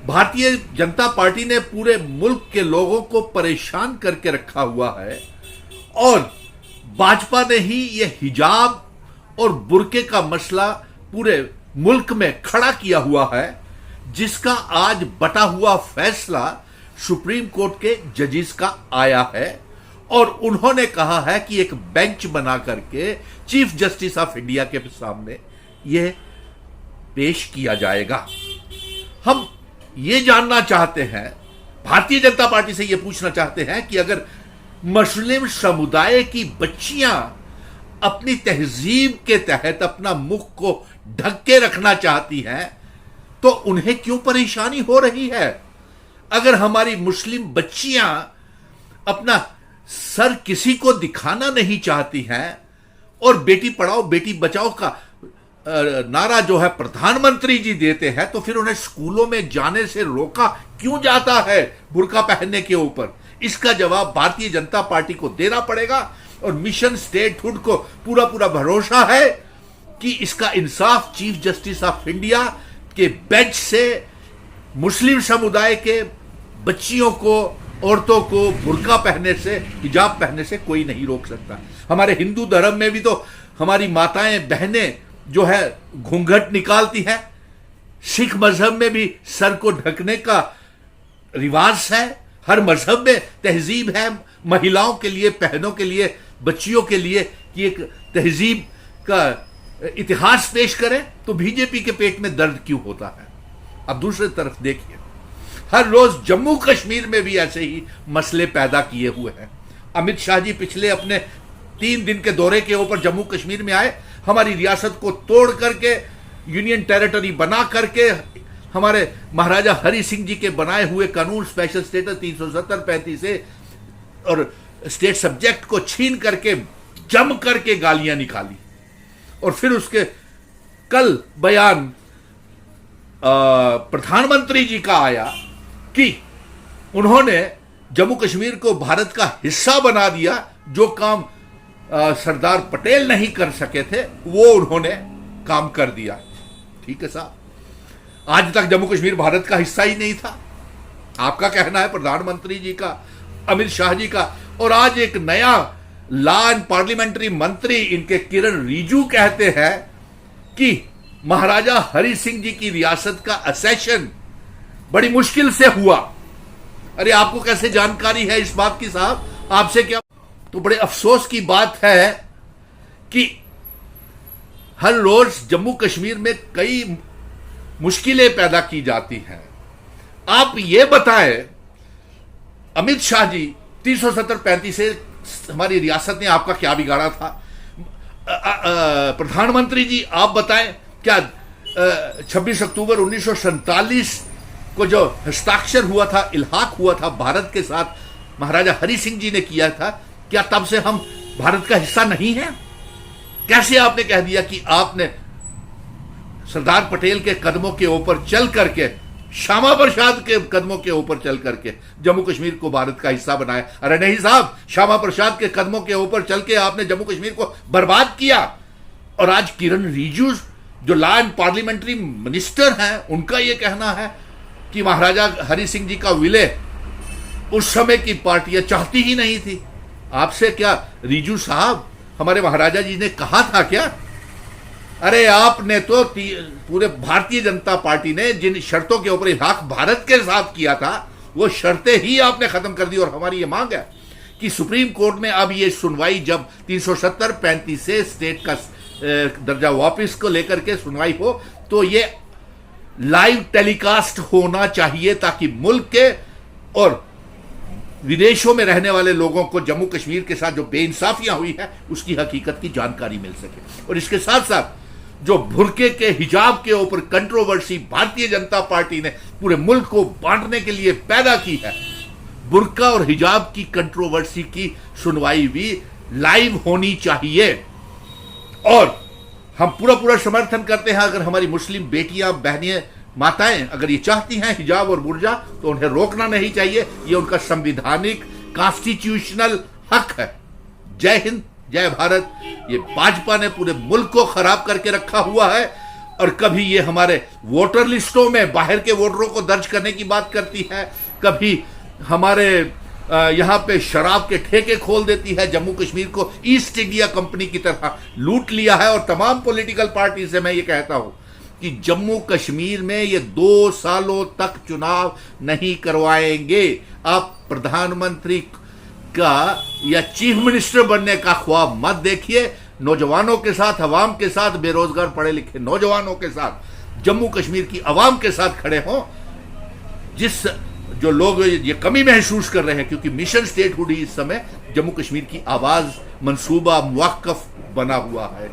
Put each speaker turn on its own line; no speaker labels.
Bharatiya Janata party ने पूरे मुल्क के लोगों को परेशान करके रखा हुआ है और भाजपा ने ही यह हिजाब और बुर्के का मसला पूरे मुल्क में खड़ा किया हुआ है, जिसका आज बटा हुआ फैसला सुप्रीम कोर्ट के जजेस का आया है और उन्होंने कहा है कि एक बेंच बना करके चीफ जस्टिस ऑफ इंडिया के सामने यह पेश किया जाएगा। हम ये जानना चाहते हैं, भारतीय जनता पार्टी से यह पूछना चाहते हैं कि अगर मुस्लिम समुदाय की बच्चियां अपनी तहजीब के तहत अपना मुख को ढक के रखना चाहती हैं तो उन्हें क्यों परेशानी हो रही है? अगर हमारी मुस्लिम बच्चियां अपना सर किसी को दिखाना नहीं चाहती हैं और बेटी पढ़ाओ बेटी बचाओ का नारा जो है प्रधानमंत्री जी देते हैं, तो फिर उन्हें स्कूलों में जाने से रोका क्यों जाता है बुर्का पहनने के ऊपर? इसका जवाब भारतीय जनता पार्टी को देना पड़ेगा और मिशन स्टेटहुड को पूरा पूरा भरोसा है कि इसका इंसाफ चीफ जस्टिस ऑफ इंडिया के बेंच से मुस्लिम समुदाय के बच्चियों को, औरतों को बुर्का पहनने से, हिजाब पहनने से कोई नहीं रोक सकता। हमारे हिंदू धर्म में भी तो हमारी माताएं बहनें जो है घूंघट निकालती हैं, सिख मजहब में भी सर को ढकने का रिवाज है, हर मजहब में तहजीब है महिलाओं के लिए, बहनों के लिए, बच्चियों के लिए कि एक तहजीब का इतिहास पेश करें, तो बीजेपी के पेट में दर्द क्यों होता है? अब दूसरी तरफ देखिए, हर रोज जम्मू कश्मीर में भी ऐसे ही मसले पैदा किए हुए हैं। अमित शाह जी पिछले अपने 3 दिन के दौरे के ऊपर जम्मू कश्मीर में आए, हमारी रियासत को तोड़ करके यूनियन टेरिटरी बना करके हमारे महाराजा हरि सिंह जी के बनाए हुए कानून स्पेशल स्टेटस 370-35 से और स्टेट सब्जेक्ट को छीन करके जम करके गालियां निकाली। और फिर उसके कल बयान प्रधानमंत्री जी का आया कि उन्होंने जम्मू कश्मीर को भारत का हिस्सा बना दिया, जो काम सरदार पटेल नहीं कर सके थे वो उन्होंने काम कर दिया। ठीक है साहब, आज तक जम्मू कश्मीर भारत का हिस्सा ही नहीं था, आपका कहना है, प्रधानमंत्री जी का, अमित शाह जी का। और आज एक नया लॉ एंड पार्लियामेंट्री मंत्री इनके किरण रिजिजू कहते हैं कि महाराजा हरि सिंह जी की रियासत का असेशन बड़ी मुश्किल से हुआ। अरे आपको कैसे जानकारी है इस बात की साहब? आपसे क्या? तो बड़े अफसोस की बात है कि हर रोज जम्मू कश्मीर में कई मुश्किलें पैदा की जाती हैं। आप ये बताएं, अमित शाह जी 370-35 से हमारी रियासत ने आपका क्या बिगाड़ा था? प्रधानमंत्री जी आप बताएं, क्या 26 अक्टूबर 1947 को जो हस्ताक्षर हुआ था, इल्हाक हुआ था भारत के साथ, महाराजा हरि सिंह जी ने किया था, क्या तब से हम भारत का हिस्सा नहीं है? कैसे आपने कह दिया कि आपने सरदार पटेल के कदमों के ऊपर चल करके, श्यामा प्रसाद के कदमों के ऊपर चल करके जम्मू कश्मीर को भारत का हिस्सा बनाया? अरे नहीं साहब, श्यामा प्रसाद के कदमों के ऊपर चल के आपने जम्मू कश्मीर को बर्बाद किया। और आज किरण रिजिजू जो लॉ एंड पार्लियामेंट्री मिनिस्टर हैं, उनका यह कहना है कि महाराजा हरि सिंह जी का विलय उस समय की पार्टियां चाहती ही नहीं थी। आपसे क्या रिजिजू साहब, हमारे महाराजा जी ने कहा था क्या? अरे आपने तो पूरे भारतीय जनता पार्टी ने जिन शर्तों के ऊपर इल्हाक भारत के साथ किया था, वो शर्तें ही आपने खत्म कर दी। और हमारी ये मांग है कि सुप्रीम कोर्ट में अब ये सुनवाई, जब 370-35 से स्टेट का दर्जा वापस को लेकर के सुनवाई हो, तो ये लाइव टेलीकास्ट होना चाहिए ताकि मुल्क के और विदेशों में रहने वाले लोगों को जम्मू कश्मीर के साथ जो बेइंसाफियां हुई है उसकी हकीकत की जानकारी मिल सके। और इसके साथ साथ जो बुर्के के हिजाब के ऊपर कंट्रोवर्सी भारतीय जनता पार्टी ने पूरे मुल्क को बांटने के लिए पैदा की है, बुर्का और हिजाब की कंट्रोवर्सी की सुनवाई भी लाइव होनी चाहिए। और हम पूरा पूरा समर्थन करते हैं, अगर हमारी मुस्लिम बेटियां, बहनें, माताएं अगर ये चाहती हैं हिजाब और बुर्जा, तो उन्हें रोकना नहीं चाहिए, ये उनका संवैधानिक कॉन्स्टिट्यूशनल हक है। जय हिंद, जय भारत। ये भाजपा ने पूरे मुल्क को खराब करके रखा हुआ है और कभी ये हमारे वोटर लिस्टों में बाहर के वोटरों को दर्ज करने की बात करती है, कभी हमारे यहां पे शराब के ठेके खोल देती है, जम्मू कश्मीर को ईस्ट इंडिया कंपनी की तरह लूट लिया है। और तमाम पॉलिटिकल पार्टी से मैं ये कहता हूं कि जम्मू कश्मीर में ये 2 सालों तक चुनाव नहीं करवाएंगे। आप प्रधानमंत्री का या चीफ मिनिस्टर बनने का ख्वाब मत देखिए। नौजवानों के साथ, अवाम के साथ, बेरोजगार पढ़े लिखे नौजवानों के साथ, जम्मू कश्मीर की अवाम के साथ खड़े हों। जो लोग ये कमी महसूस कर रहे हैं, क्योंकि मिशन स्टेटहुड ही इस समय जम्मू कश्मीर की आवाज मंसूबा मुवक्कफ बना हुआ है।